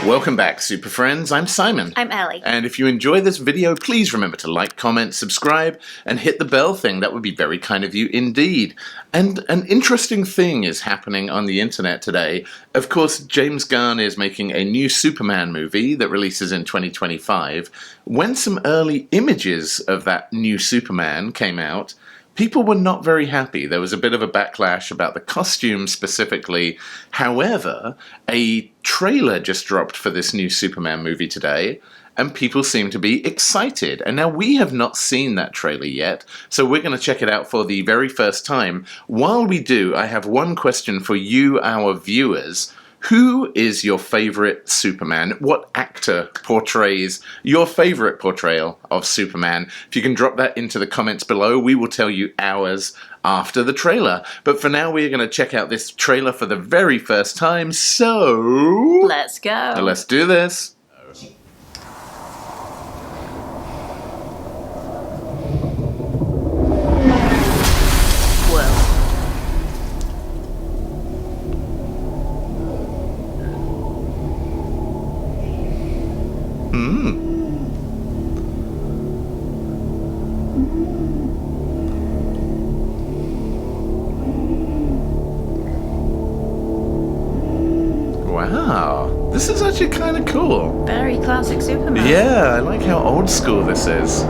Welcome back, Super Friends. I'm Simon. I'm Ellie. And if you enjoy this video, please remember to like, comment, subscribe, and hit the bell thing. That would be very kind of you indeed. And an interesting thing is happening on the internet today. Of course, James Gunn is making a new Superman movie that releases in 2025. When some early images of that new Superman came out, people were not very happy. There was a bit of a backlash about the costume specifically. However, a trailer just dropped for this new Superman movie today, and people seem to be excited. And now we have not seen that trailer yet, so we're going to check it out for the very first time. While we do, I have one question for you, our viewers. Who is your favorite Superman? What actor portrays your favorite portrayal of Superman? If you can drop that into the comments below, we will tell you ours after the trailer. But for now, we're going to check out this trailer for the very first time, so... let's go. Let's do this. Wow, this is actually kind of cool. Very classic Superman. Yeah, I like how old school this is.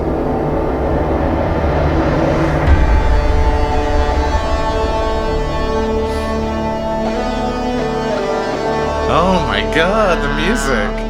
Oh my god, the music.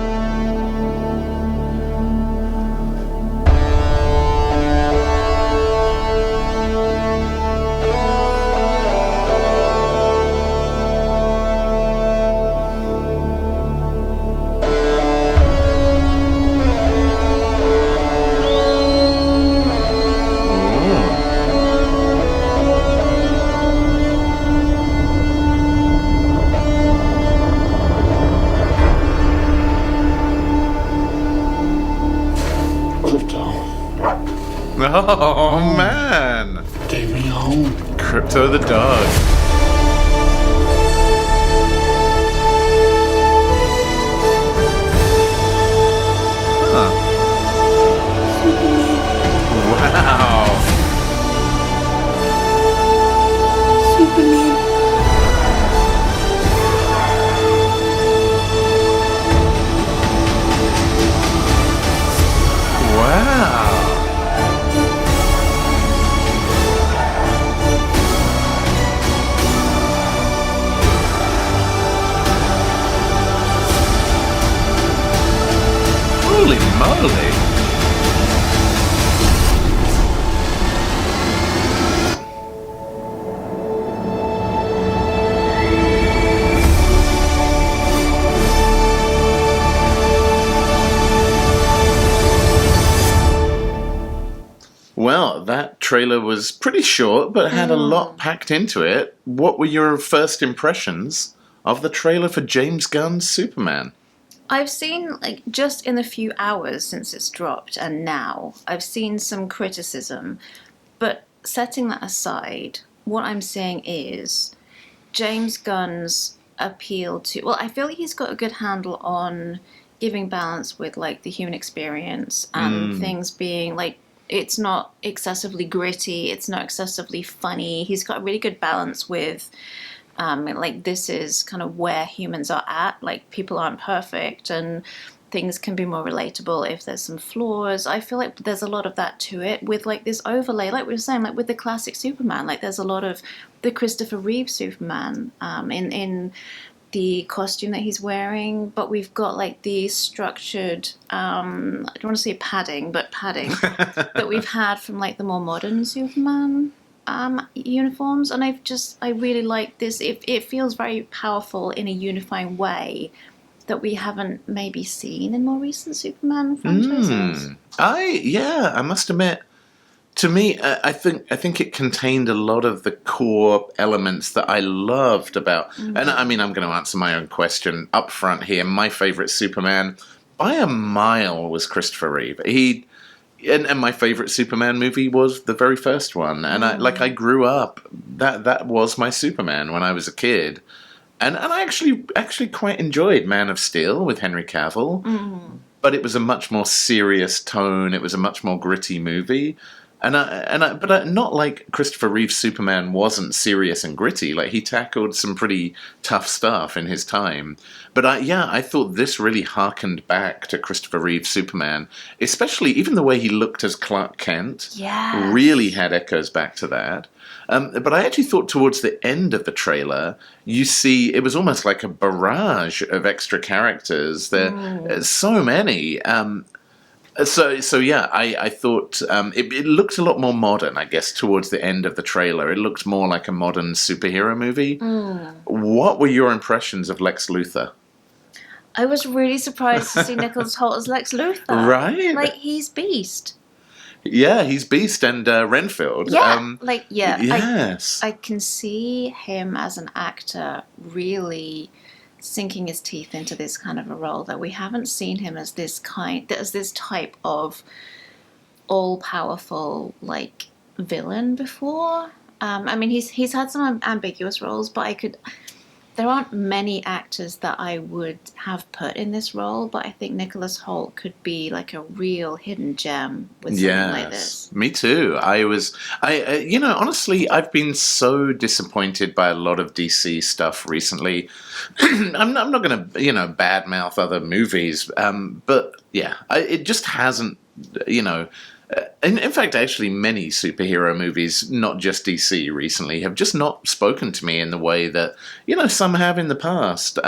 Oh man! Take me home. Crypto the dog. Huh. Wow. Superman. Wow. Holy moly! Well, that trailer was pretty short, but had a lot packed into it. What were your first impressions of the trailer for James Gunn's Superman? I've seen, like, just in the few hours since it's dropped and now, I've seen some criticism. But setting that aside, what I'm saying is James Gunn's appeal to... Well, I feel like he's got a good handle on giving balance with, like, the human experience and things being, like, it's not excessively gritty, it's not excessively funny. He's got a really good balance with... like, this is kind of where humans are at. Like, people aren't perfect and things can be more relatable if there's some flaws. I feel like there's a lot of that to it with, like, this overlay, like we were saying, like with the classic Superman. Like, there's a lot of the Christopher Reeve Superman in the costume that he's wearing, but we've got, like, the structured, I don't want to say padding, but padding that we've had from, like, the more modern Superman uniforms, and I really like this. It feels very powerful in a unifying way that we haven't maybe seen in more recent Superman franchises. I must admit, to me, I think it contained a lot of the core elements that I loved about. And I mean, I'm going to answer my own question up front here. My favorite Superman, by a mile, was Christopher Reeve. And my favorite Superman movie was the very first one. And I grew up, that was my Superman when I was a kid. And I actually quite enjoyed Man of Steel with Henry Cavill, but it was a much more serious tone. It was a much more gritty movie. But not like Christopher Reeve's Superman wasn't serious and gritty. Like, he tackled some pretty tough stuff in his time. But I thought this really harkened back to Christopher Reeve's Superman, especially even the way he looked as Clark Kent. Yes. Really had echoes back to that. But I actually thought towards the end of the trailer, you see it was almost like a barrage of extra characters. There's so many. So yeah, I thought it looked a lot more modern, I guess, towards the end of the trailer. It looked more like a modern superhero movie. What were your impressions of Lex Luthor? I was really surprised to see Nicholas Hoult as Lex Luthor. Right? Like, he's Beast. Yeah, he's Beast and Renfield. Yeah, Yes. I can see him as an actor really sinking his teeth into this kind of a role that we haven't seen him as this type of all-powerful, like, villain before. I mean, he's had some ambiguous roles, but there aren't many actors that I would have put in this role, but I think Nicholas Hoult could be like a real hidden gem with something like this. Me too. Honestly, I've been so disappointed by a lot of DC stuff recently. I'm not going to, badmouth other movies, but yeah, it just hasn't, in fact, actually, many superhero movies, not just DC recently, have just not spoken to me in the way that, some have in the past.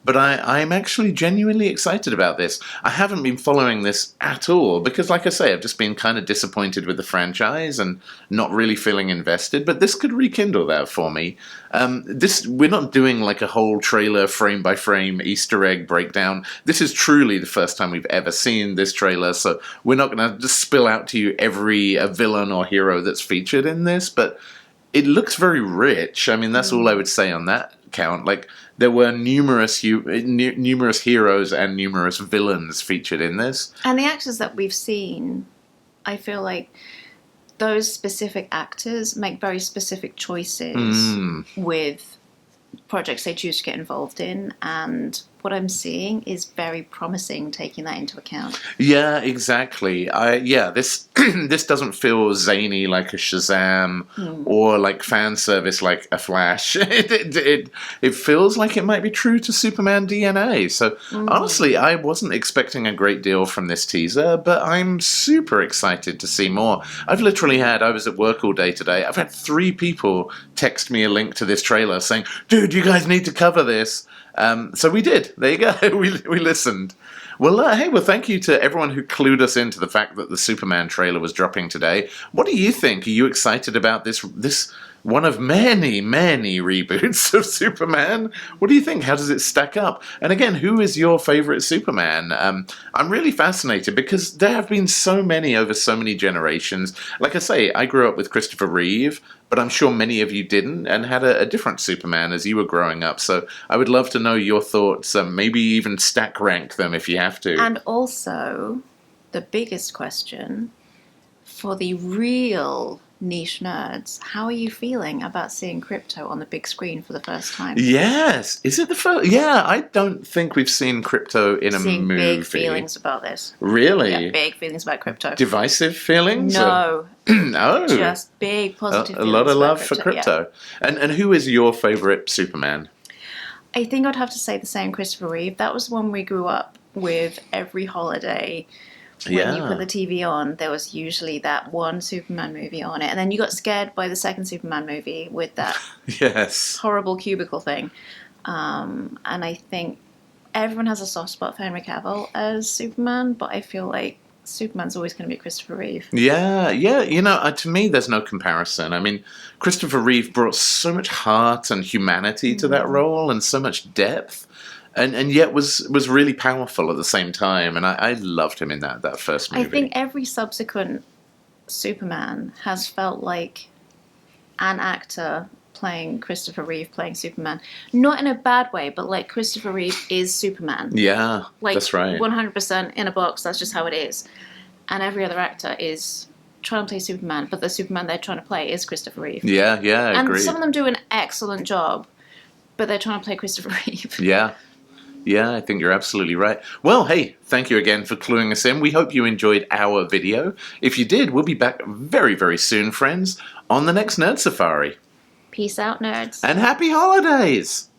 But I'm actually genuinely excited about this. I haven't been following this at all because, like I say, I've just been kind of disappointed with the franchise and not really feeling invested. But this could rekindle that for me. We're not doing like a whole trailer frame by frame Easter egg breakdown. This is truly the first time we've ever seen this trailer, so we're not going to just spill out to you every villain or hero that's featured in this. But it looks very rich. I mean, that's all I would say on that count. Like, there were numerous heroes and numerous villains featured in this. And the actors that we've seen, I feel like those specific actors make very specific choices with projects they choose to get involved in, and what I'm seeing is very promising, taking that into account. Yeah, exactly. This this doesn't feel zany like a Shazam or like fan service like a Flash. It feels like it might be true to Superman DNA. So honestly, I wasn't expecting a great deal from this teaser, but I'm super excited to see more. I was at work all day today. I've had 3 people text me a link to this trailer saying, "Dude, you guys need to cover this." So we did. There you go. We listened. Well, thank you to everyone who clued us into the fact that the Superman trailer was dropping today. What do you think? Are you excited about this one of many, many reboots of Superman? What do you think? How does it stack up? And again, who is your favorite Superman? I'm really fascinated because there have been so many over so many generations. Like I say, I grew up with Christopher Reeve, but I'm sure many of you didn't and had a different Superman as you were growing up. So I would love to know your thoughts, maybe even stack rank them if you have to. And also, the biggest question for the real niche nerds, how are you feeling about seeing Krypto on the big screen for the first time? Yes. Is it the first? Yeah, I don't think we've seen Krypto in a movie. Big feelings about this. Really? Yeah, big feelings about Krypto. Divisive feelings? No. Oh. Just big positive feelings. A lot of love for Krypto. Krypto. Yeah. And who is your favourite Superman? I think I'd have to say the same, Christopher Reeve. That was one we grew up with every holiday. When you put the TV on, there was usually that one Superman movie on it. And then you got scared by the second Superman movie with that horrible cubicle thing. And I think everyone has a soft spot for Henry Cavill as Superman, but I feel like Superman's always going to be Christopher Reeve. Yeah. To me, there's no comparison. I mean, Christopher Reeve brought so much heart and humanity to that role and so much depth. And yet was really powerful at the same time, and I loved him in that first movie. I think every subsequent Superman has felt like an actor playing Christopher Reeve playing Superman. Not in a bad way, but like Christopher Reeve is Superman. Yeah, like, that's right. 100% in a box, that's just how it is. And every other actor is trying to play Superman, but the Superman they're trying to play is Christopher Reeve. Yeah, I agree. And some of them do an excellent job. But they're trying to play Christopher Reeve. Yeah. Yeah, I think you're absolutely right. Well, hey, thank you again for cluing us in. We hope you enjoyed our video. If you did, we'll be back very, very soon, friends, on the next Nerd Safari. Peace out, nerds. And happy holidays!